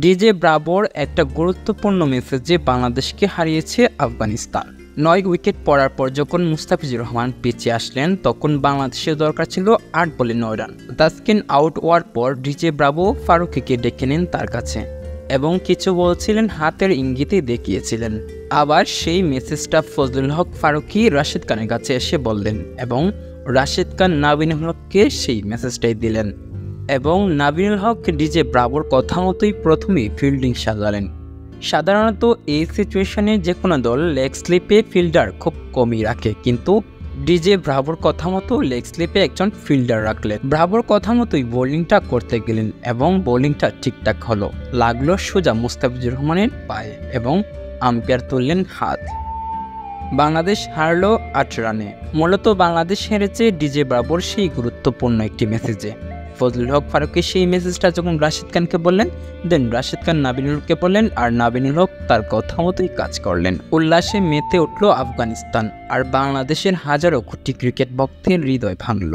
DJ ব্রাভোর একটা গুরুত্বপূর্ণ মেসেজে বাংলাদেশকে হারিয়েছে আফগানিস্তান। 9 উইকেট পড়ার পর যখন মুস্তাফিজুর রহমান পিচে আসলেন তখন বাংলাদেশের দরকার ছিল 8 বলে 9 রান। তাসকিন আউট হওয়ার পর ডিজে ব্রাভো ফারুকীকে ডেকে নেন তার কাছে এবং কিছু বলছিলেন, হাতের ইঙ্গিতে দেখিয়েছিলেন। আবার সেই মেসেজটা ফজলুল হক ফারুকী রাশিদ খানের কাছে এসে বললেন এবং রাশিদ খান নাবিনুল হককে সেই মেসেজটাই দিলেন এবং নাবিনুল হক ডিজে ব্রাভোর কথা মতোই প্রথমেই ফিল্ডিং সাজালেন। সাধারণত এই সিচুয়েশনে যে কোনো দল লেগ স্লিপে ফিল্ডার খুব কমই রাখে, কিন্তু ডিজে ব্রাভোর কথা মতো লেগ স্লিপে একজন ফিল্ডার রাখলেন। ব্রাভোর কথা মতোই বোলিংটা করতে গেলেন এবং বোলিংটা ঠিকঠাক হলো, লাগলো সোজা মুস্তাফিজুর রহমানের পায়ে এবং আম্পায়ার তুললেন হাত। বাংলাদেশ হারলো 8 রানে। মূলত বাংলাদেশ হেরেছে ডিজে ব্রাভোর সেই গুরুত্বপূর্ণ একটি মেসেজে। ফজলুল হক ফারুকী সেই মেসেজটা যখন রাশিদ খানকে বললেন, দেন রাশিদ খান নাবিনুল হককে বললেন, আর নাবিনুল হক তার কথা মতোই কাজ করলেন। উল্লাসে মেতে উঠল আফগানিস্তান, আর বাংলাদেশের হাজারো কোটি ক্রিকেট ভক্তের হৃদয় ভাঙল।